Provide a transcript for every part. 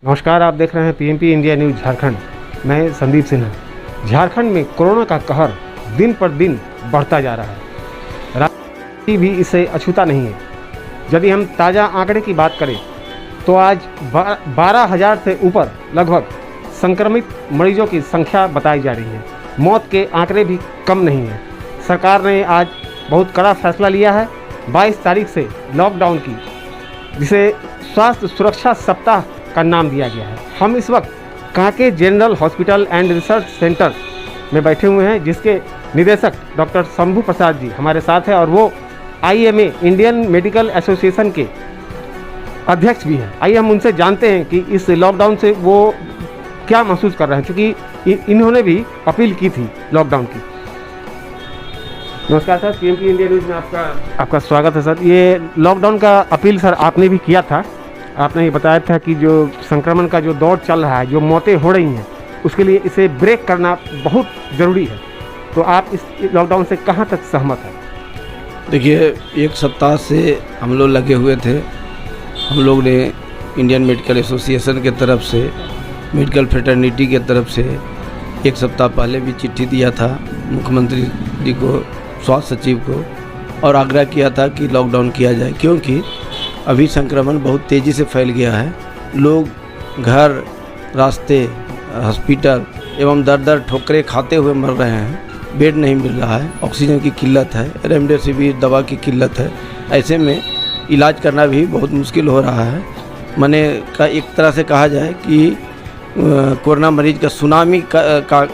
नमस्कार, आप देख रहे हैं पीएमपी इंडिया न्यूज़ झारखंड। मैं संदीप सिन्हा। झारखंड में कोरोना का कहर दिन पर दिन बढ़ता जा रहा है। राज्य भी इससे अछूता नहीं है। यदि हम ताज़ा आंकड़े की बात करें तो आज 12,000 से ऊपर लगभग संक्रमित मरीजों की संख्या बताई जा रही है। मौत के आंकड़े भी कम नहीं हैं। सरकार ने आज बहुत कड़ा फैसला लिया है। 22 तारीख से लॉकडाउन की, जिसे स्वास्थ्य सुरक्षा सप्ताह का नाम दिया गया है। हम इस वक्त Kanke general hospital and research centre में बैठे हुए हैं, जिसके निदेशक डॉक्टर शंभू प्रसाद जी हमारे साथ हैं और वो IMA इंडियन मेडिकल एसोसिएशन के अध्यक्ष भी हैं। आइए हम उनसे जानते हैं कि इस लॉकडाउन से वो क्या महसूस कर रहे हैं, क्योंकि इन्होंने भी अपील की थी लॉकडाउन की। नमस्कार सर, पीएमपी इंडिया न्यूज़ में आपका स्वागत है सर। ये लॉकडाउन का अपील सर आपने भी किया था। आपने ये बताया था कि जो संक्रमण का जो दौर चल रहा है, जो मौतें हो रही हैं, उसके लिए इसे ब्रेक करना बहुत ज़रूरी है। तो आप इस लॉकडाउन से कहाँ तक सहमत हैं? देखिए, एक सप्ताह से हम लोग लगे हुए थे। हम लोग ने इंडियन मेडिकल एसोसिएशन के तरफ से, मेडिकल फ्रेटर्निटी के तरफ से एक सप्ताह पहले भी चिट्ठी दिया था मुख्यमंत्री जी को, स्वास्थ्य सचिव को, और आग्रह किया था कि लॉकडाउन किया जाए, क्योंकि अभी संक्रमण बहुत तेज़ी से फैल गया है। लोग घर, रास्ते, हॉस्पिटल एवं दर दर ठोकरें खाते हुए मर रहे हैं। बेड नहीं मिल रहा है, ऑक्सीजन की किल्लत है, रेमडेसिविर दवा की किल्लत है। ऐसे में इलाज करना भी बहुत मुश्किल हो रहा है। माने का एक तरह से कहा जाए कि कोरोना मरीज का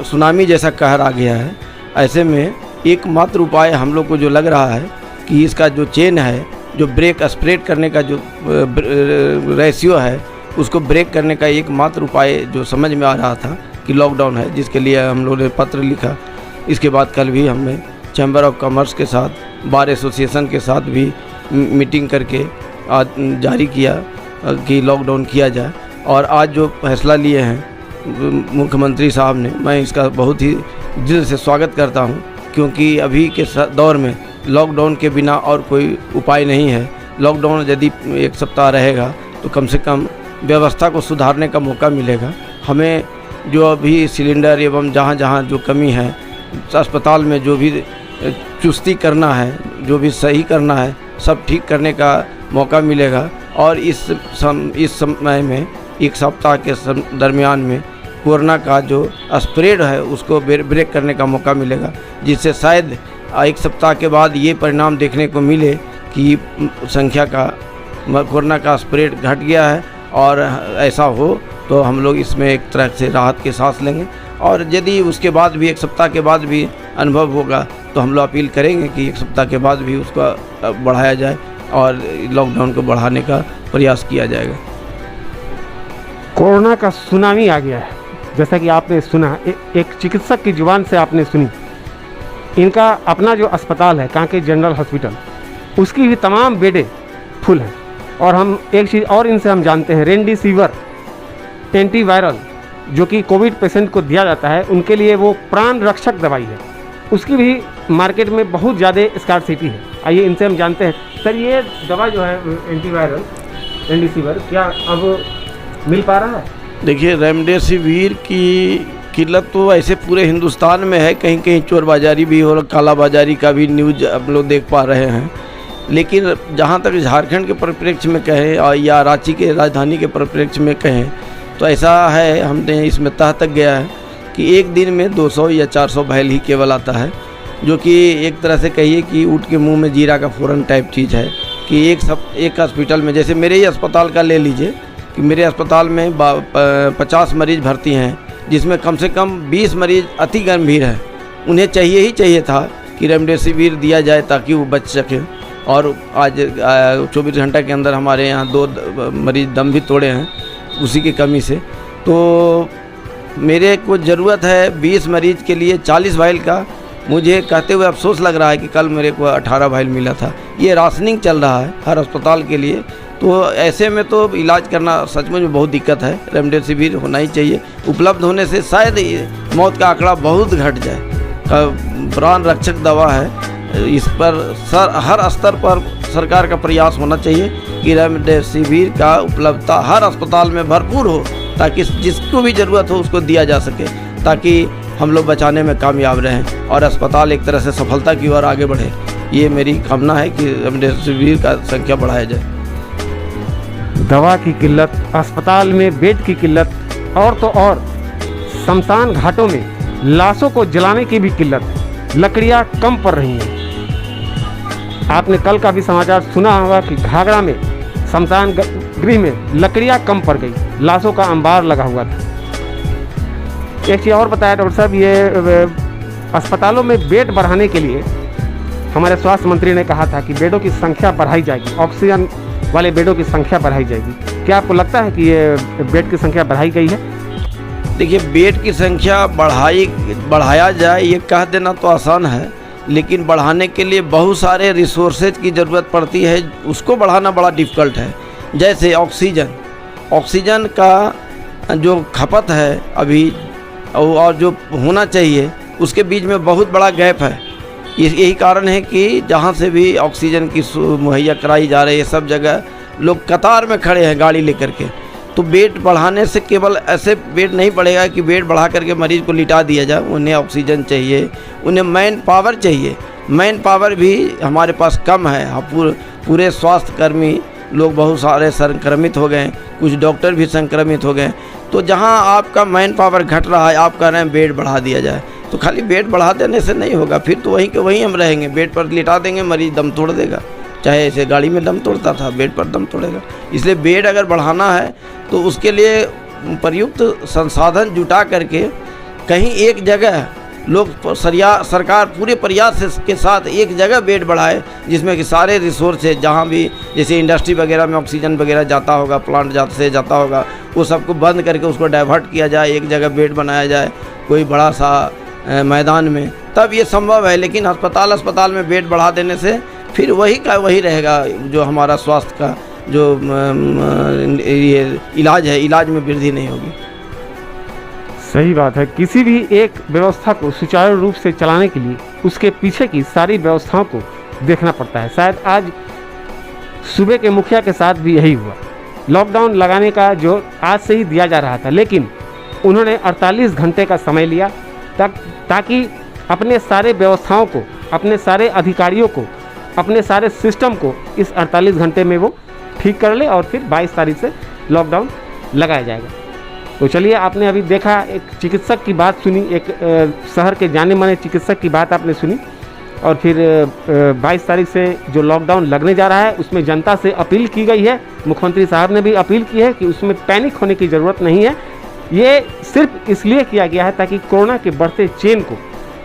सुनामी जैसा कहर आ गया है। ऐसे में एकमात्र उपाय हम लोग को जो लग रहा है कि इसका जो चेन है, जो ब्रेक स्प्रेड करने का जो रेशियो है, उसको ब्रेक करने का एकमात्र उपाय जो समझ में आ रहा था कि लॉकडाउन है, जिसके लिए हम लोगों ने पत्र लिखा। इसके बाद कल भी हमने चैम्बर ऑफ कॉमर्स के साथ, बार एसोसिएशन के साथ भी मीटिंग करके आज जारी किया कि लॉकडाउन किया जाए। और आज जो फैसला लिए हैं मुख्यमंत्री साहब ने, मैं इसका बहुत ही दिल से स्वागत करता हूं, क्योंकि अभी के दौर में लॉकडाउन के बिना और कोई उपाय नहीं है। लॉकडाउन यदि एक सप्ताह रहेगा तो कम से कम व्यवस्था को सुधारने का मौका मिलेगा। हमें जो अभी सिलेंडर एवं जहाँ जहाँ जो कमी है, अस्पताल में जो भी चुस्ती करना है, जो भी सही करना है, सब ठीक करने का मौका मिलेगा। और इस समय में एक सप्ताह के दरमियान में कोरोना का जो स्प्रेड है उसको ब्रेक करने का मौका मिलेगा, जिससे शायद एक सप्ताह के बाद ये परिणाम देखने को मिले कि संख्या का कोरोना का स्प्रेड घट गया है। और ऐसा हो तो हम लोग इसमें एक तरह से राहत की सांस लेंगे। और यदि उसके बाद भी एक सप्ताह के बाद भी अनुभव होगा तो हम लोग अपील करेंगे कि एक सप्ताह के बाद भी उसका बढ़ाया जाए और लॉकडाउन को बढ़ाने का प्रयास किया जाएगा। कोरोना का सुनामी आ गया है, जैसा कि आपने सुना, एक चिकित्सक की जुबान से आपने सुनी। इनका अपना जो अस्पताल है कांके जनरल हॉस्पिटल, उसकी भी तमाम बेडें फुल हैं। और हम एक चीज़ और इनसे हम जानते हैं, रेमडेसिविर एंटीवायरल जो कि कोविड पेशेंट को दिया जाता है, उनके लिए वो प्राण रक्षक दवाई है, उसकी भी मार्केट में बहुत ज़्यादा स्कार्सिटी है। आइए इनसे हम जानते हैं। सर, ये दवा जो है एंटीवायरल रेमडेसिविर, क्या अब मिल पा रहा है? देखिए, रेमडेसिविर की किल्लत तो ऐसे पूरे हिंदुस्तान में है। कहीं कहीं चोर बाज़ारी भी और काला बाज़ारी का भी न्यूज़ आप लोग देख पा रहे हैं। लेकिन जहाँ तक झारखंड के परिप्रेक्ष्य में कहें और या रांची के राजधानी के परिप्रेक्ष्य में कहें तो ऐसा है, हमने इसमें तह तक गया है कि एक दिन में 200 या 400 वायरल ही केवल आता है, जो कि एक तरह से कहिए कि ऊँट के मुँह में जीरा का फ़ौरन टाइप चीज़ है। कि एक हॉस्पिटल में, जैसे मेरे ही अस्पताल का ले लीजिए कि मेरे अस्पताल में 50 मरीज़ भर्ती हैं, जिसमें कम से कम 20 मरीज़ अति गंभीर हैं। उन्हें चाहिए था कि रेमडेसिविर दिया जाए ताकि वो बच सके। और आज 24 घंटा के अंदर हमारे यहाँ 2 मरीज़ दम भी तोड़े हैं उसी की कमी से। तो मेरे को ज़रूरत है 20 मरीज़ के लिए 40 वाइल का। मुझे कहते हुए अफसोस लग रहा है कि कल मेरे को 18 वाइल मिला था। ये राशनिंग चल रहा है हर अस्पताल के लिए। तो ऐसे में तो इलाज करना सचमुच में बहुत दिक्कत है। रेमडेसिविर होना ही चाहिए। उपलब्ध होने से शायद मौत का आंकड़ा बहुत घट जाए। प्राण रक्षक दवा है, इस पर हर स्तर पर सरकार का प्रयास होना चाहिए कि रेमडेसिविर का उपलब्धता हर अस्पताल में भरपूर हो, ताकि जिसको भी ज़रूरत हो उसको दिया जा सके, ताकि हम लोग बचाने में कामयाब रहें और अस्पताल एक तरह से सफलता की ओर आगे बढ़े। ये मेरी कामना है कि रेमडेसिविर का संख्या बढ़ाया जाए। दवा की किल्लत, अस्पताल में बेड की किल्लत और तो और शमशान घाटों में लाशों को जलाने की भी किल्लत, लकड़ियां कम पड़ रही हैं। आपने कल का भी समाचार सुना होगा कि घाघरा में शमशान गृह में लकड़ियां कम पड़ गई, लाशों का अंबार लगा हुआ था। एक चीज़ और बताया डॉक्टर साहब, ये अस्पतालों में बेड बढ़ाने के लिए हमारे स्वास्थ्य मंत्री ने कहा था कि बेडों की संख्या बढ़ाई जाएगी, ऑक्सीजन वाले बेडों की संख्या बढ़ाई जाएगी। क्या आपको लगता है कि ये बेड की संख्या बढ़ाई गई है? देखिए, बेड की संख्या बढ़ाया जाए ये कह देना तो आसान है, लेकिन बढ़ाने के लिए बहुत सारे रिसोर्सेज की ज़रूरत पड़ती है, उसको बढ़ाना बड़ा डिफ़िकल्ट है। जैसे ऑक्सीजन का जो खपत है अभी और जो होना चाहिए उसके बीच में बहुत बड़ा गैप है। यही कारण है कि जहाँ से भी ऑक्सीजन की मुहैया कराई जा रही है सब जगह लोग कतार में खड़े हैं गाड़ी लेकर के। तो बेड बढ़ाने से केवल ऐसे बेड नहीं बढ़ेगा कि बेड बढ़ा करके मरीज़ को लिटा दिया जाए, उन्हें ऑक्सीजन चाहिए, उन्हें मैन पावर चाहिए। मैन पावर भी हमारे पास कम है। पूरे स्वास्थ्यकर्मी लोग बहुत सारे संक्रमित हो गए, कुछ डॉक्टर भी संक्रमित हो गए। तो जहां आपका मैन पावर घट रहा है, आप कह रहे हैं बेड बढ़ा दिया जाए, तो खाली बेड बढ़ा देने से नहीं होगा, फिर तो वहीं के वहीं हम रहेंगे। बेड पर लिटा देंगे, मरीज़ दम तोड़ देगा, चाहे ऐसे गाड़ी में दम तोड़ता था, बेड पर दम तोड़ेगा। इसलिए बेड अगर बढ़ाना है तो उसके लिए प्रयुक्त संसाधन जुटा करके कहीं एक जगह लोग सरकार पूरे प्रयास के साथ एक जगह बेड बढ़ाए, जिसमें कि सारे रिसोर्स है, जहाँ भी जैसे इंडस्ट्री वगैरह में ऑक्सीजन वगैरह जाता होगा, प्लांट से जाता होगा, वो सबको बंद करके उसको डाइवर्ट किया जाए, एक जगह बेड बनाया जाए कोई बड़ा सा मैदान में, तब ये संभव है। लेकिन अस्पताल में बेड बढ़ा देने से फिर वही का वही रहेगा, जो हमारा स्वास्थ्य का जो ये इलाज है, इलाज में वृद्धि नहीं होगी। सही बात है। किसी भी एक व्यवस्था को सुचारू रूप से चलाने के लिए उसके पीछे की सारी व्यवस्थाओं को देखना पड़ता है। शायद आज सूबे के मुखिया के साथ भी यही हुआ। लॉकडाउन लगाने का जो आज से ही दिया जा रहा था, लेकिन उन्होंने 48 घंटे का समय लिया ताकि अपने सारे व्यवस्थाओं को, अपने सारे अधिकारियों को, अपने सारे सिस्टम को इस 48 घंटे में वो ठीक कर ले और फिर 22 तारीख से लॉकडाउन लगाया जाएगा। तो चलिए, आपने अभी देखा, एक चिकित्सक की बात सुनी, एक शहर के जाने माने चिकित्सक की बात आपने सुनी, और फिर 22 तारीख से जो लॉकडाउन लगने जा रहा है उसमें जनता से अपील की गई है। मुख्यमंत्री साहब ने भी अपील की है कि उसमें पैनिक होने की ज़रूरत नहीं है। ये सिर्फ इसलिए किया गया है ताकि कोरोना के बढ़ते चेन को,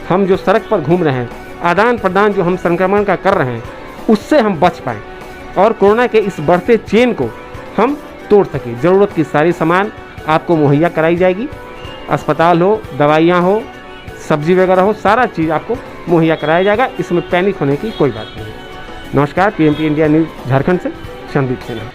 हम जो सड़क पर घूम रहे हैं, आदान प्रदान जो हम संक्रमण का कर रहे हैं, उससे हम बच पाएँ और कोरोना के इस बढ़ते चेन को हम तोड़ सकें। ज़रूरत की सारी सामान आपको मुहैया कराई जाएगी। अस्पताल हो, दवाइयाँ हो, सब्जी वगैरह हो, सारा चीज़ आपको मुहैया कराया जाएगा। इसमें पैनिक होने की कोई बात नहीं है। नमस्कार, PMT इंडिया न्यूज़ झारखंड से संदीप सिन्हा।